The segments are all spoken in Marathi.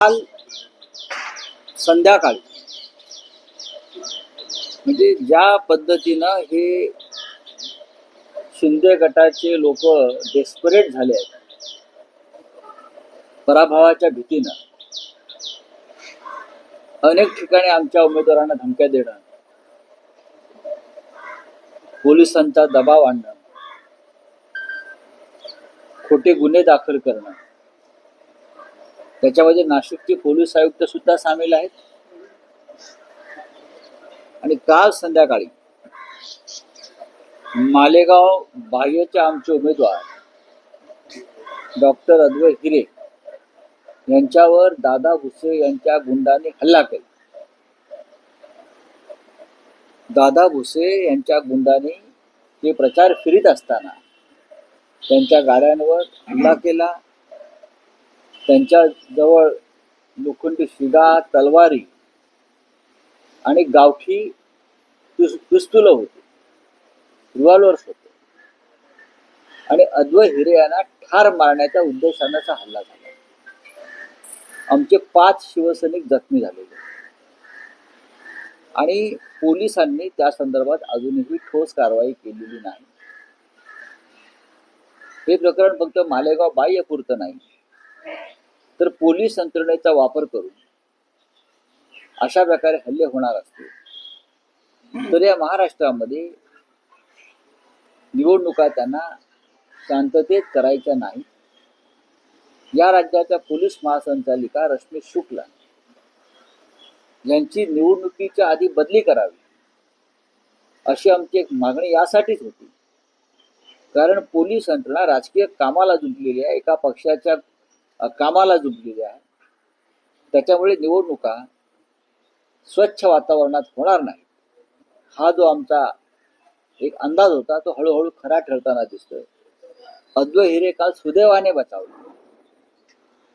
काल संध्याकाळी म्हणजे ज्या पद्धतीनं हे शिंदे गटाचे लोक डेस्परेट झाले आहेत पराभवाच्या भीतीनं, अनेक ठिकाणी आमच्या उमेदवारांना धमक्या देणं, पोलिसांचा दबाव आणणं, खोटे गुन्हे दाखल करणं, त्याच्यामध्ये नाशिकचे पोलीस आयुक्त सुद्धा सामील आहेत. आणि काल संध्याकाळी मालेगाव बाह्यचे आमचे उमेदवार डॉक्टर अद्वै हिरे यांच्यावर दादा भुसे यांच्या गुंडाने हल्ला केला. दादा भुसे यांच्या गुंडाने ते प्रचार फिरत असताना त्यांच्या गाड्यांवर हल्ला केला. त्यांच्या जवळ लोखंडी शिगा, तलवारी आणि गावठी पिस्तूल होते, रिव्हॉल्वर्स होते. आणि अद्वै हिरे यांना ठार मारण्याच्या उद्देशाने हल्ला झाला. आमचे 5 शिवसैनिक जखमी झालेले आणि पोलिसांनी त्या संदर्भात अजूनही ठोस कारवाई केलेली नाही. हे प्रकरण फक्त मालेगाव बाह्यपुरतं नाही, तर पोलीस यंत्रणेचा वापर करून अशा प्रकारे हल्ले होणार असतील तर या महाराष्ट्रामध्ये निवडणुका त्यांना शांततेत करायच्या नाही. या राज्याच्या पोलीस महासंचालिका रश्मी शुक्ला यांची निवडणुकीच्या आधी बदली करावी अशी आमची एक मागणी यासाठीच होती, कारण पोलीस यंत्रणा राजकीय कामाला जुंपलेली आहे, एका पक्षाच्या कामाला जुंपलेली आहे. त्याच्यामुळे निवडणुका स्वच्छ वातावरणात होणार नाही. हा जो आमचा एक अंदाज होता तो हळूहळू खरा ठरताना दिसतोय. अद्वै हिरे काल सुदैवाने बचावले,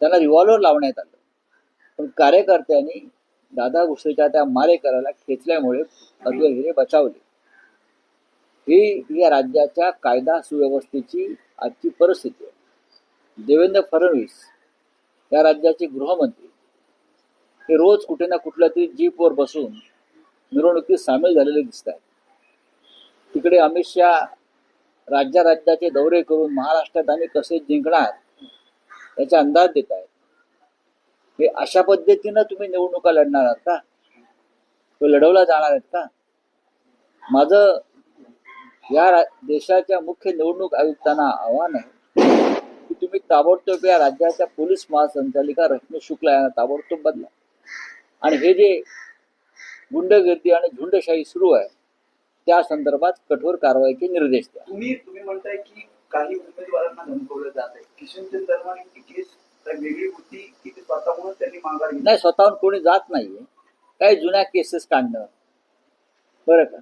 त्यांना रिव्हॉल्वर लावण्यात आलं, पण कार्यकर्त्यांनी दादा भुसेच्या त्या मारेकऱ्याला खेचल्यामुळे अद्वै हिरे बचावले. ही या राज्याच्या कायदा सुव्यवस्थेची आजची परिस्थिती आहे. देवेंद्र फडणवीस या राज्याचे गृहमंत्री हे रोज कुठे ना कुठल्या तरी जीपवर बसून मिरवणुकीत सामील झालेले दिसत आहेत. तिकडे अमित शहा राज्याचे दौरे करून महाराष्ट्रात आम्ही कसे जिंकणार याचा अंदाज देत आहेत. हे अशा पद्धतीनं तुम्ही निवडणुका लढणार आहात का? तो लढवला जाणार आहेत का? माझं या देशाच्या मुख्य निवडणूक आयुक्तांना आव्हान आहे की तुम्ही ताबडतोब या राज्याच्या पोलीस महासंचालिका रश्मी शुक्ला यांना ताबडतोब बदला आणि हे जे गुंडगिरी आणि झुंडशाही सुरू आहे त्या संदर्भात कठोर कारवाईचे निर्देश द्या. तुम्ही म्हणताय की काही उमेदवारांना धमकवलं जात आहे. किशनचंद दरवानीची केस वेगळी होती की स्वतःहून त्यांनी माघार घेतली? नाही, स्वतःहून कोणी जात नाहीये. काही जुन्या केसेस काढणं, बरं का,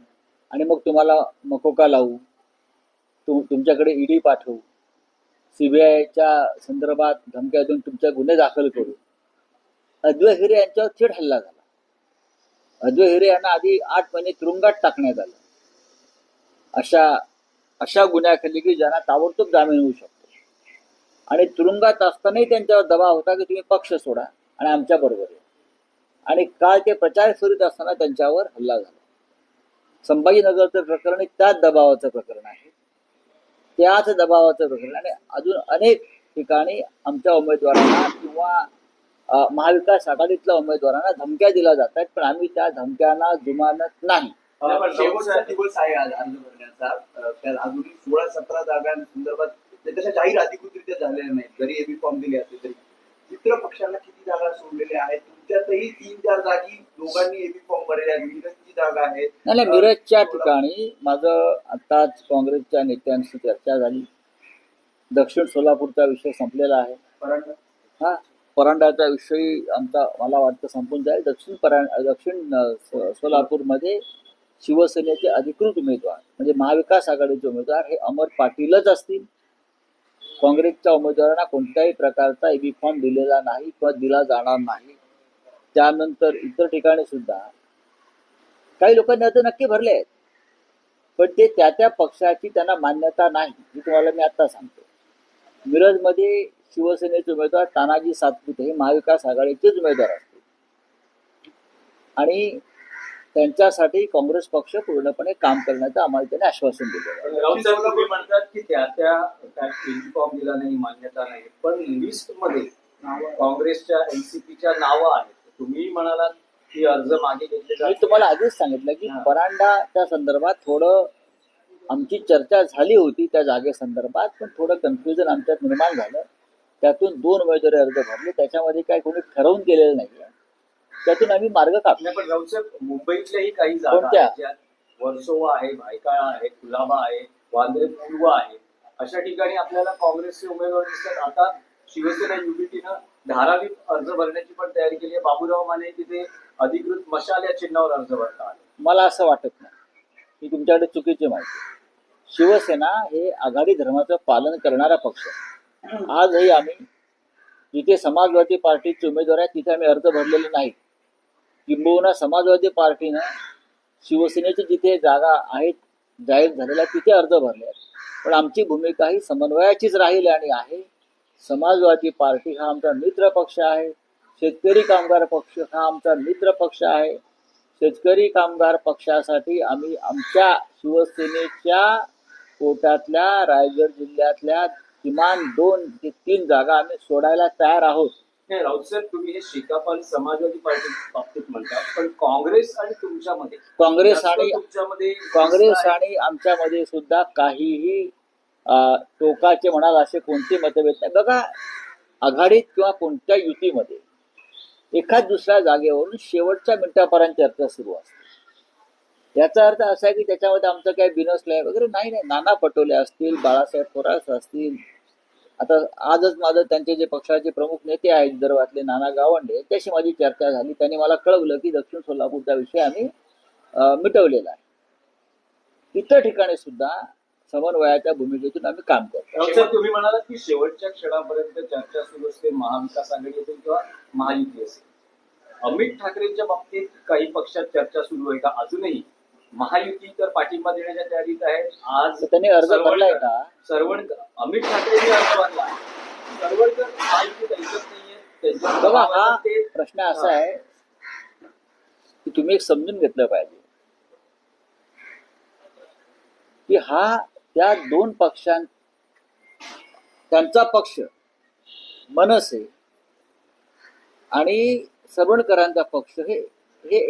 आणि मग तुम्हाला मकोका लावू, तुमच्याकडे ईडी पाठवू, सीबीआयच्या संदर्भात धमक्या देऊन तुमचे गुन्हे दाखल करू. अद्वै हिरे यांच्यावर थेट हल्ला झाला. अद्वै हिरे यांना आधी 8 महिने तुरुंगात टाकण्यात आलं. अशा गुन्ह्याखाली की ज्यांना ताबडतोब जामीन होऊ शकतो. आणि तुरुंगात असतानाही त्यांच्यावर दबाव होता की तुम्ही पक्ष सोडा आणि आमच्या बरोबर या. आणि काल ते प्रचार फिरत असताना त्यांच्यावर हल्ला झाला. संभाजीनगरचं प्रकरण त्याच दबावाचं प्रकरण आहे, त्याच दबावाचं प्रकरण. आणि अजून अनेक ठिकाणी आमच्या उमेदवारांना किंवा महाविकास आघाडीतल्या उमेदवारांना धमक्या दिल्या जात आहेत, पण आम्ही त्या धमक्यांना जुमानत नाही. शेवटचा दिवस आहे आज अर्ज भरण्याचा. अजूनही 16-17 जागांसंदर्भात त्याच्या जाहीर अधिकृतरित्या झालेल्या नाही. जरी एबी फॉर्म दिले असले तरी मित्र पक्षांना किती जागा सोडलेल्या आहेत? तुमच्यातही 3-4 जागी दोघांनी एबी फॉर्म भरले आहेत. मिरजची जागा आहे. नाही, मिरजच्या ठिकाणी माझं आताच काँग्रेसच्या नेत्यांशी चर्चा झाली. दक्षिण सोलापूरचा विषय संपलेला आहे. परांड्याच्या विषयी मला वाटतं संपून जाईल. दक्षिण सोलापूरमध्ये शिवसेनेचे अधिकृत उमेदवार म्हणजे महाविकास आघाडीचे उमेदवार हे अमर पाटीलच असतील. काँग्रेसच्या उमेदवारांना कोणत्याही प्रकारचा एबी फॉर्म दिलेला नाही किंवा दिला जाणार नाही. त्यानंतर इतर ठिकाणी सुद्धा काही लोकांनी अर्ज नक्की भरले आहेत, पण ते त्या पक्षाची त्यांना मान्यता नाही. ही तुम्हाला मी आता सांगतो. मिरजमध्ये शिवसेनेचे उमेदवार तानाजी सातपुते हे महाविकास आघाडीचेच उमेदवार असतील आणि त्यांच्यासाठी काँग्रेस पक्ष पूर्णपणे काम करण्याचं आम्हाला त्यांनी आश्वासन दिलेलं आहे. राऊत साहेब तुम्ही म्हणतात की त्या फॉर्म दिला नाही, मान्यता नाही, पण लिस्ट मध्ये काँग्रेसच्या एनसीपीच्या नावं आहेत. तुम्ही म्हणालात की अर्ज मागे घेतले मी तुम्हाला आधीच सांगितलं की परांडाच्या संदर्भात थोडं आमची चर्चा झाली होती त्या जागेसंदर्भात, पण थोडं कन्फ्युजन आमच्यात निर्माण झालं. त्यातून 2 उमेदवारी अर्ज भरले, त्याच्यामध्ये काय कोणी ठरवून केलेलं नाहीये, त्यातून आम्ही मार्ग कापला. पण राऊत साहेब, मुंबईतल्याही काही जागा कोणत्या? आहेत, ज्यात वर्सोवा आहे, भायखळा आहे, कुलाबा आहे, वांद्रे पूर्व आहे, अशा ठिकाणी आपल्याला काँग्रेसचे उमेदवार दिसतात. आता शिवसेना युबीटीनं धारावीत अर्ज भरण्याची पण तयारी केली आहे. बाबूराव माने तिथे अधिकृत मशाल या चिन्हावर अर्ज भरता आले. मला असं वाटत नाही, ही तुमच्याकडे चुकीची माहिती आहे. शिवसेना हे आघाडी धर्माचं पालन करणारा पक्ष आहे. आजही आम्ही जिथे समाजवादी पार्टीचे उमेदवार आहेत तिथे आम्ही अर्ज भरलेले नाहीत. किंबहुना समाजवादी पार्टीनं शिवसेनेची जिथे जागा आहेत जाहीर झालेल्या तिथे अर्ज भरले आहेत. पण आमची भूमिका ही समन्वयाचीच राहील आणि आहे. समाजवादी पार्टी हा आमचा मित्र पक्ष आहे. शेतकरी कामगार पक्ष हा आमचा मित्र पक्ष आहे. शेतकरी कामगार पक्षासाठी आम्ही आमच्या शिवसेनेच्या कोट्यातल्या रायगड जिल्ह्यातल्या किमान 2 ते 3 जागा आम्ही सोडायला तयार आहोत. नाही राऊत साहेब, तुम्ही हे शेकापाल समाजवादी पार्टी बाबतीत म्हणता, पण काँग्रेस आणि तुमच्यामध्ये काँग्रेस आणि तुमच्यामध्ये आणि आमच्यामध्ये सुद्धा काहीही टोकाचे म्हणाल असे कोणते मतभेद नाही. बघा, आघाडीत किंवा कोणत्या युतीमध्ये एखाद दुसऱ्या जागेवरून शेवटच्या मिनिटापर्यंत चर्चा सुरू असते. याचा अर्थ असा आहे की त्याच्यामध्ये आमचं काही बिनसलंय वगैरे नाही. नाना पटोले असतील, बाळासाहेब थोरात असतील, आता आजच माझं त्यांचे जे पक्षाचे प्रमुख नेते आहेत विदर्भातले नाना गावंडे, त्याशी माझी चर्चा झाली. त्यांनी मला कळवलं की दक्षिण सोलापूरचा विषय आम्ही मिटवलेला आहे. इतर ठिकाणी सुद्धा समन्वयाच्या भूमिकेतून आम्ही काम करतो. राऊत साहेब, तुम्ही म्हणालात की शेवटच्या क्षणापर्यंत चर्चा सुरू असते, महाविकास आघाडी असेल किंवा महायुती असेल. अमित ठाकरेंच्या बाबतीत काही पक्षात चर्चा सुरू आहे का अजूनही? महायुती तर पाठिंबा देण्याच्या तयारीत आहे. आज त्यांनी अर्ज भरलाय का? अमित ठाकरेंनी अर्ज भरला आहे. सरवडकर महायुतीत ऐकत नाहीये. बघा, हा प्रश्न असा आहे की तुम्ही एक समजून घेतलं पाहिजे की हा त्या 2 त्यांचा पक्ष मनसे आणि सरवणकरांचा पक्ष हे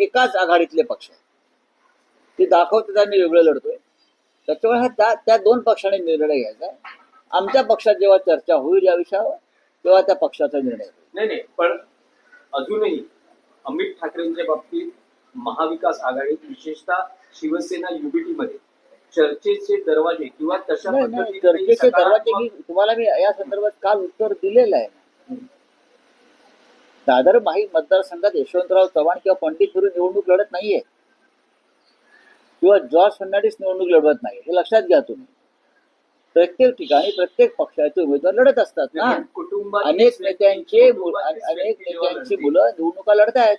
एकाच आघाडीतले पक्ष आहेत. ते दाखवतात आम्ही वेगळं लढतोय. त्याच्यामुळे हा त्या 2 पक्षांनी निर्णय घ्यायचा. आमच्या पक्षात जेव्हा चर्चा होईल या विषयावर तेव्हा त्या पक्षाचा निर्णय होईल. नाही, पण अजूनही अमित ठाकरेंच्या बाबतीत महाविकास आघाडीत विशेषतः शिवसेना युबीटी मध्ये चर्चेचे दरवाजे किंवा तशा पद्धतीने चर्चेचे दरवाजे तुम्हाला मी या संदर्भात काल उत्तर दिलेलं आहे. दादर माहीम मतदारसंघात यशवंतराव चव्हाण किंवा पंडित फिरून निवडणूक लढत नाहीये किंवा जॉर्ज फर्नांडिस निवडणूक लढवत नाही, हे लक्षात घ्या तुम्ही. प्रत्येक ठिकाणी प्रत्येक पक्षाचे उमेदवार लढत असतात ना. अनेक नेत्यांची मुलं निवडणुका लढतायत.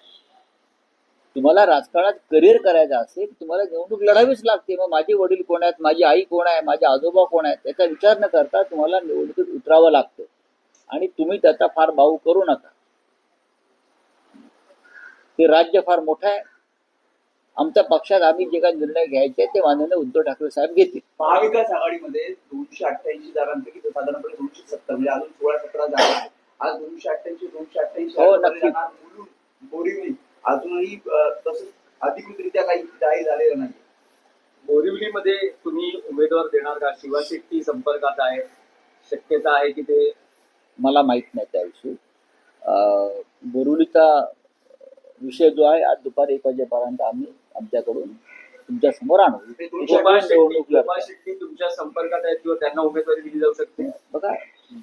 तुम्हाला राजकारणात करिअर करायचं असेल तुम्हाला निवडणूक लढावीच लागते. मग माझे वडील कोण आहेत, माझी आई कोण आहे, माझे आजोबा कोण आहेत त्याचा विचार न करता तुम्हाला निवडणुकीत उतरावं लागतं आणि तुम्ही त्याचा फार भाऊ करू नका. ते राज्य फार मोठं आहे. आमच्या पक्षात आम्ही जे काही निर्णय घ्यायचे ते माननीय उद्धव ठाकरे साहेब घेतील. महाविकास आघाडीमध्ये 288 जागांपैकी तर साधारणपणे 270 म्हणजे अजून 16-17 जागा आहेत. आज 288 हो, नक्की. बोरिवली अजूनही तसंच अधिकृतरित्या काही जाहीर झालेलं नाही. बोरिवलीमध्ये तुम्ही उमेदवार देणार का? शिवा शेट्टी संपर्कात आहे, शक्यता आहे की ते? मला माहित नाही त्याविषयी. बोरिवलीचा विषय जो आहे आज दुपारी 1 वाजेपर्यंत आम्ही आमच्याकडून तुमच्या समोर आणू. गोपाळ शेट्टी तुमच्या संपर्कात आहेत किंवा त्यांना उमेदवारी दिली जाऊ शकते? बघा,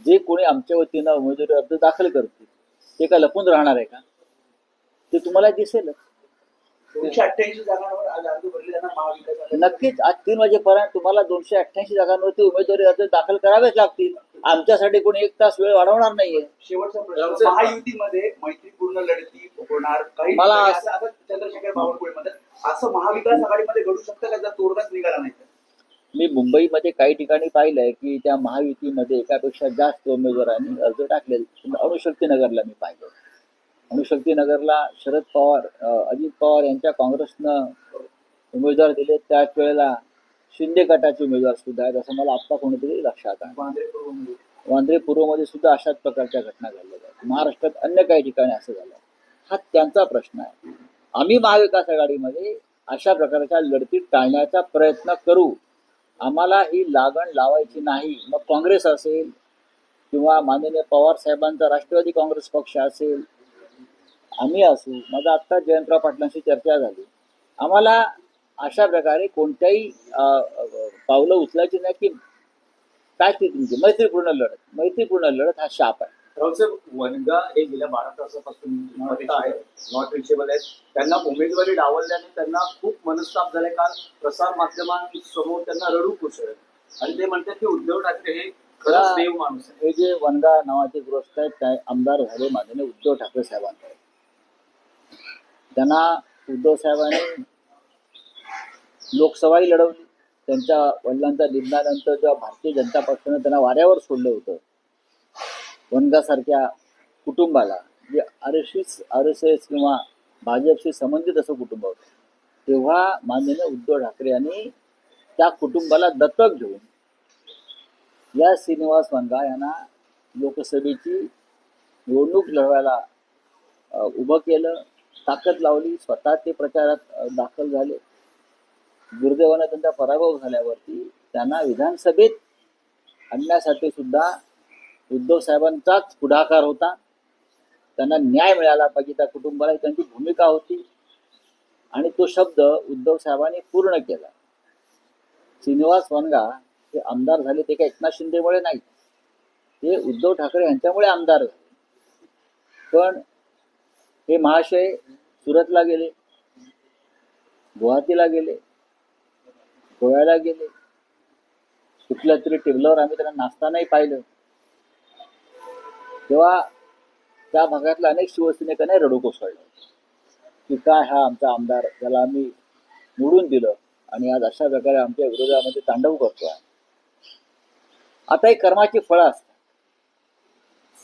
जे कोणी आमच्या वतीनं उमेदवारी अर्ज दाखल करतील ते काय लपून राहणार आहे का? ते तुम्हाला दिसेलच. 288 जागांवर आज अर्ज भरले जाणार महाविकास. नक्कीच आज 3 वाजेपर्यंत तुम्हाला 288 जागांवरती उमेदवारी अर्ज दाखल करावेच लागतील. आमच्यासाठी कोणी 1 तास वेळ वाढवणार नाहीये. शेवटचा प्रश्न, महायुतीमध्ये मैत्रीपूर्ण लढती होणार काही चंद्रशेखर बावनकुळे म्हणतात, असं महाविकास आघाडीमध्ये घडू शकतं का जर तोडगाच निघाला नाही तर? मी मुंबईमध्ये काही ठिकाणी पाहिलंय की त्या महायुतीमध्ये एकापेक्षा जास्त उमेदवारांनी अर्ज टाकले. अणुशक्तीनगरला मी पाहिलं. अणुशक्तीनगरला शरद पवार, अजित पवार यांच्या काँग्रेसनं उमेदवार दिले. त्याच वेळेला शिंदे गटाचे उमेदवार सुद्धा आहेत, असं मला आत्ता कोणीतरी लक्षात आहे. वांद्रे पूर्वमध्ये सुद्धा अशाच प्रकारच्या घटना घडलेल्या आहेत. महाराष्ट्रात अन्य काही ठिकाणी असं झालं. हा त्यांचा प्रश्न आहे. आम्ही महाविकास आघाडीमध्ये अशा प्रकारच्या लढती टाळण्याचा प्रयत्न करू. आम्हाला ही लागण लावायची नाही. मग काँग्रेस असेल किंवा माननीय पवार साहेबांचा राष्ट्रवादी काँग्रेस पक्ष असेल, आम्ही असू. माझा आत्ता जयंतराव पाटलांशी चर्चा झाली. आम्हाला अशा प्रकारे कोणत्याही पावलं उचलायची नाही की काय ती तुमची मैत्रीपूर्ण लढत हा शाप आहे. राऊतसाहेब, वनगा हे गेल्या 12 तासापासून नॉट रिचेबल आहेत. त्यांना उमेदवारी डावलल्याने त्यांना खूप मनस्ताप झालाय. काल प्रसार माध्यमांसमोर त्यांना रडू कोसळलं आणि ते म्हणतात की उद्धव ठाकरे हे खरंच देव माणूस आहे. हे जे वनगा नावाचे ग्रस्त आहेत ते आमदार झाले माननीय उद्धव ठाकरे साहेबांकडे. त्यांना उद्धव साहेबांनी लोकसभाही लढवली. त्यांच्या वडिलांच्या निधनानंतर जेव्हा भारतीय जनता पक्षानं त्यांना वाऱ्यावर सोडलं होतं, वनगासारख्या कुटुंबाला, जे आर एस एस किंवा भाजपशी संबंधित असं कुटुंब होतं, तेव्हा माननीय उद्धव ठाकरे यांनी त्या कुटुंबाला दत्तक घेऊन या श्रीनिवास वनगा यांना लोकसभेची निवडणूक लढवायला उभं केलं, ताकद लावली. स्वतः ते प्रचारात दाखल झाले. दुर्दैवानं त्यांचा पराभव झाल्यावरती त्यांना विधानसभेत आणण्यासाठी सुद्धा उद्धव साहेबांचाच पुढाकार होता. त्यांना न्याय मिळाला पाहिजे त्या कुटुंबाला, त्यांची भूमिका होती आणि तो शब्द उद्धव साहेबांनी पूर्ण केला. श्रीनिवास वनगा हे आमदार झाले ते काही एकनाथ शिंदेमुळे नाही, ते उद्धव ठाकरे यांच्यामुळे आमदार झाले. पण हे महाशय सुरतला गेले, गुवाहाटीला गेले, गोव्याला गेले. कुठल्या तरी टेबलावर आम्ही त्यांना नाचतानाही पाहिलं. तेव्हा त्या भागातल्या अनेक शिवसैनिकांनी रडू कोसळलं की काय हा आमचा आमदार, ज्याला आम्ही निवडून दिलं आणि आज अशा प्रकारे आमच्या विरोधामध्ये तांडव करतोय. आता ही कर्माची फळं असतात,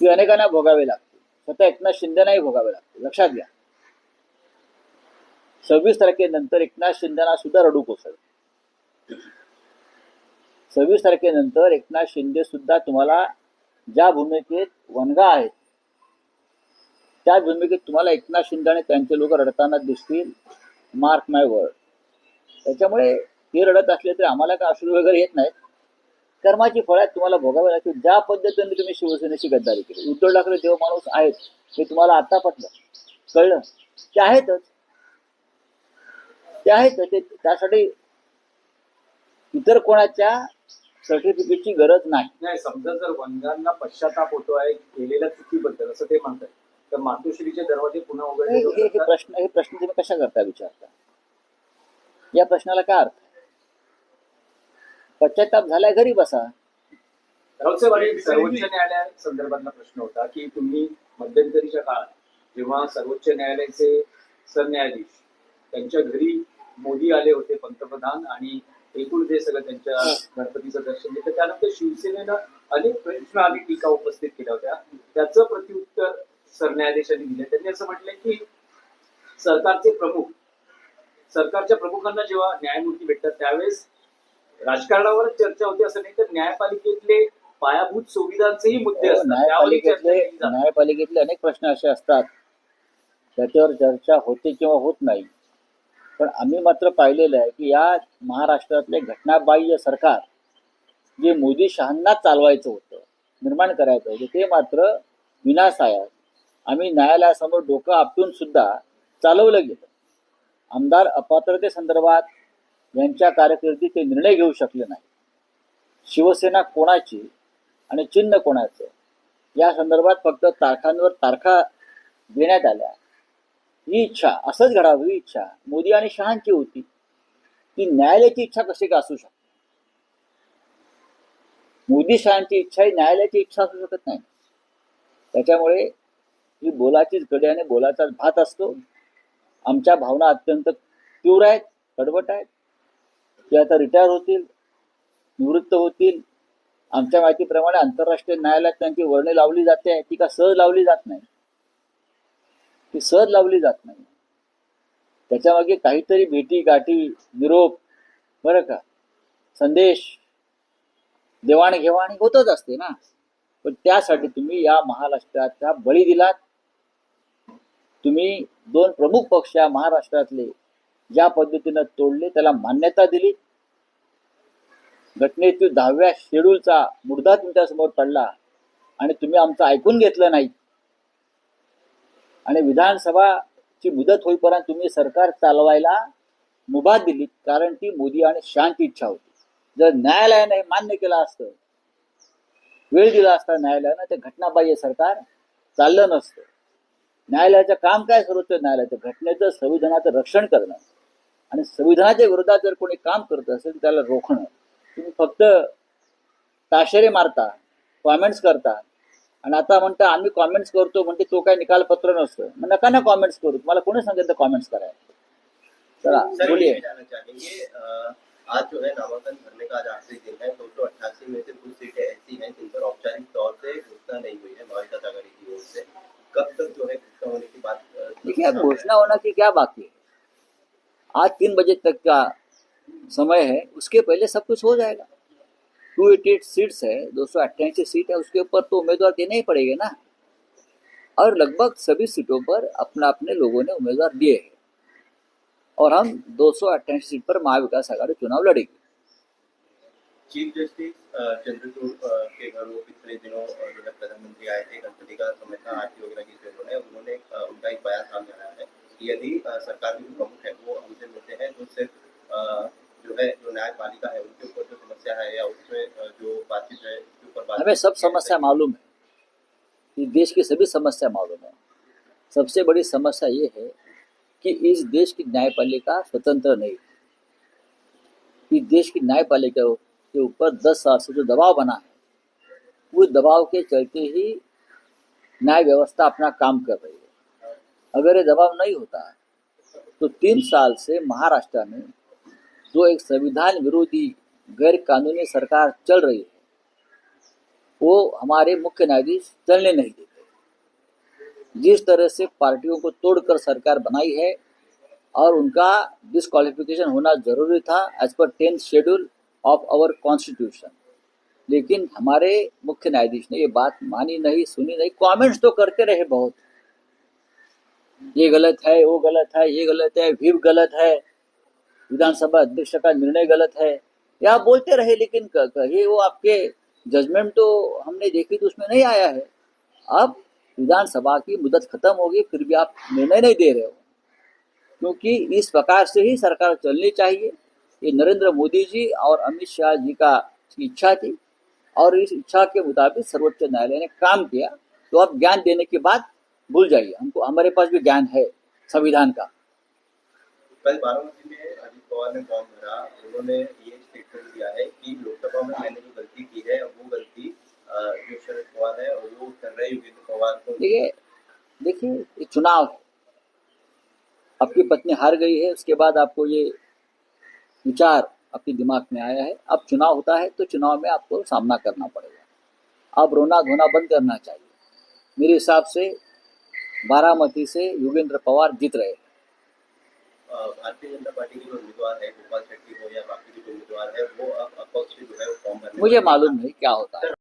ती अनेकांना भोगावी लागते. स्वतः एकनाथ शिंदेनाही भोगावे लागते. लक्षात घ्या, 26 तारखेनंतर एकनाथ शिंदेना सुद्धा रडू कोसळलं. 26 तारखेनंतर एकनाथ शिंदे सुद्धा तुम्हाला ज्या भूमिकेत वनगा आहेत त्या भूमिकेत तुम्हाला एकनाथ शिंदे आणि त्यांचे लोक रडताना दिसतील. मार्क माय वर्ड. त्याच्यामुळे ते रडत असले तरी आम्हाला काय अश्रू वगैरे येत नाहीत. कर्माची फळं तुम्हाला भोगावी लागतील. ज्या पद्धतीने तुम्ही शिवसेनेची गद्दारी केली, उद्धव ठाकरे देव माणूस आहेत हे तुम्हाला आता कळलं. ते आहेतच. त्यासाठी इतर कोणाच्या सर्टिफिकेटची गरज नाही. समजा जर वनगांना पश्चाताप होतो आहे केलेल्या चुकीबद्दल असं ते म्हणतात, तर मातोश्रीचे दरवाजे पुन्हा उघडले. हे प्रश्न तुम्ही कशा करता विचारता? या प्रश्नाला काय अर्थ? पश्चाताप झालाय, घरी बसा. राऊतसाहेब, सर्वोच्च न्यायालया संदर्भातला प्रश्न होता की तुम्ही मध्यंतरीच्या काळात जेव्हा सर्वोच्च न्यायालयाचे सरन्यायाधीश त्यांच्या घरी मोदी आले होते, पंतप्रधान, आणि एकूण जे सगळं त्यांच्या गणपतीचं दर्शन घेतलं, त्यानंतर शिवसेनेनं अनेक प्रश्न आणि टीका उपस्थित केल्या होत्या. त्याचं प्रत्युत्तर सरन्यायाधीशांनी दिले. त्यांनी असं म्हटलंय की सरकारच्या प्रमुखांना जेव्हा न्यायमूर्ती भेटतात त्यावेळेस राजकारणावरच चर्चा होते असं नाही, तर न्यायपालिकेतले पायाभूत सुविधांचेही मुद्दे असतात. न्यायपालिकेतले अनेक प्रश्न असे असतात त्याच्यावर चर्चा होते किंवा होत नाही. पण आम्ही मात्र पाहिलेलं आहे की या महाराष्ट्रातले घटनाबाह्य सरकार जे मोदी शहांना चालवायचं होतं, निर्माण करायचं होतं, ते मात्र विनाशाळा आम्ही न्यायालयासमोर डोकं आपटून सुद्धा चालवलं गेलं. आमदार अपात्रतेसंदर्भात यांच्या कारकिर्दीत ते निर्णय घेऊ शकले नाही. शिवसेना कोणाची आणि चिन्ह कोणाचं या संदर्भात फक्त तारखांवर तारखा देण्यात आल्या. ही इच्छा असंच घडावं ही इच्छा मोदी आणि शहांची होती. ती न्यायालयाची इच्छा कशी का असू शकते? मोदी शहांची इच्छा ही न्यायालयाची इच्छा असू शकत नाही. त्याच्यामुळे ही बोलाचीच गडी आणि बोलाचाच भात असतो. आमच्या भावना अत्यंत तीव्र आहेत, कडवट आहेत. ते आता रिटायर होतील, निवृत्त होतील. आमच्या माहितीप्रमाणे आंतरराष्ट्रीय न्यायालयात त्यांची वर्णी लावली जाते, ती का सहज लावली जात नाही, ती सहज लावली जात नाही. त्याच्यामागे काहीतरी भेटी गाठी, निरोप, बरं का, संदेश, देवाणघेवाण होतच असते ना. पण त्यासाठी तुम्ही या महाराष्ट्राचा बळी दिलात. तुम्ही दोन प्रमुख पक्ष या महाराष्ट्रातले ज्या पद्धतीनं तोडले, त्याला मान्यता दिली. घटनेतील 10व्या शेड्यूलचा मुद्दा तुमच्यासमोर पडला आणि तुम्ही आमचं ऐकून घेतलं नाही. आणि विधानसभाची मुदत होईपर्यंत तुम्ही सरकार चालवायला मुभा दिली, कारण ती मोदी आणि शांत इच्छा होती. जर न्यायालयाने हे मान्य केलं असतं, वेळ दिला असता न्यायालयानं, ते घटनाबाह्य सरकार चाललं नसतं. न्यायालयाचं काम काय? सर्वोच्च न्यायालयाचं घटनेचं, संविधानाचं रक्षण करणं आणि संविधानाच्या विरोधात जर कोणी काम करत असेल त्याला रोखणं. तुम्ही फक्त ताशेरे मारता, कॉमेंट्स करता आणि आता म्हणता आम्ही कॉमेंट्स करतो, म्हणजे तो काय निकालपत्र नसतं. मग नका ना कॉमेंट्स करू, तुम्हाला कोणी सांगितलं कॉमेंट्स करायला? चला सर, बोलिए. ये जानना चाहेंगे आज जो है नामांकन भरने का आज आखिरी दिन है। 288 में से कुछ सीटें ऐसी हैं जिन पर औपचारिक तौर से घोषणा नहीं हुई है महाविकास आघाड़ी की ओर से। कब तक जो है घोषणा होने की बात देखिए, अब घोषणा होना की क्या बाकी है? आज 3 बजे तक का समय है, उसके पहले सब कुछ हो जाएगा. 288 सीट्स है, 288 सीट है, उसके ऊपर तो उम्मीदवार देने ही पड़ेंगे ना. और लगभग सभी सीटों पर अपना अपने लोगों ने उम्मीदवार दिए हैं और हम 288 सीट पर महाविकास आघाड़ी चुनाव लड़ेगी. चीफ जस्टिस चंद्रचूड़ के घर वो पिछले दिनों जो है प्रधानमंत्री आए थे। गणपति का समय था, आरती वगैरह की जरूरत है। उन्होंने उनका एक बयान सामने आया है कि यदि सरकार के जो प्रमुख है वो हमसे मिलते हैं तो सिर्फ जो है जो न्यायपालिका है उनके ऊपर जो समस्या है या उसमें जो बातचीत है उसके ऊपर बात हमें सब समस्या मालूम है, कि देश की सभी समस्या मालूम है. सबसे बड़ी समस्या ये है कि इस देश की न्यायपालिका स्वतंत्र नहीं. इस देश की न्यायपालिका के ऊपर 10 साल से जो दबाव बना है, उस दबाव के चलते ही न्याय व्यवस्था अपना काम कर रही है. अगर ये दबाव नहीं होता तो 3 साल से महाराष्ट्र में जो एक संविधान विरोधी गैर कानूनी सरकार चल रही है, वो हमारे मुख्य न्यायाधीश चलने नहीं देते. जिस तरह से पार्टियों को तोड़कर सरकार बनाई है और उनका डिस्क्वालिफिकेशन होना जरूरी था as per 10th schedule of our constitution, लेकिन हमारे मुख्य न्यायाधीश ने ये बात मानी नहीं, सुनी नहीं. कमेंट्स तो करते रहे बहुत, ये गलत है, वो गलत है, ये गलत है, व्हीप गलत है, विधानसभा अध्यक्ष का निर्णय गलत है, या बोलते रहे. लेकिन कहीं वो आपके जजमेंट तो हमने देखी तो उसमें नहीं आया है. अब विधानसभा की मुदत खत्म होगी, फिर भी आप निर्णय नहीं दे रहे हो, क्योंकि इस प्रकार से ही सरकार चलनी चाहिए. ये नरेंद्र मोदी जी और अमित शाह जी का इच्छा थी और इस इच्छा के मुताबिक सर्वोच्च न्यायालय ने काम किया. तो अब ज्ञान देने की बात भूल जाइए. हमको, हमारे पास भी ज्ञान है संविधान का. कल बारामती में अजित पवार ने फॉर्म भरा। उन्होंने ये स्टेटमेंट दिया है कि लोकसभा में मैंने जो गलती की है वो गलती जो शरद पवार है और वो कर रहे योगेंद्र पवार को। देखिए ये चुनाव है, आपकी पत्नी हार गई है, उसके बाद आपको ये विचार आपके दिमाग में आया है. अब चुनाव होता है तो चुनाव में आपको सामना करना पड़ेगा. अब रोना धोना बंद करना चाहिए. मेरे हिसाब से बारामती से योगेंद्र पवार जीत रहे हैं. भारतीय जनता पार्टी के जो उम्मीदवार है गोपाल शेट्टी हो या बाकी जो उम्मीदवार है वो अब अपक्ष जो है वो फॉर्म भरने मुझे मालूम नहीं क्या होता है.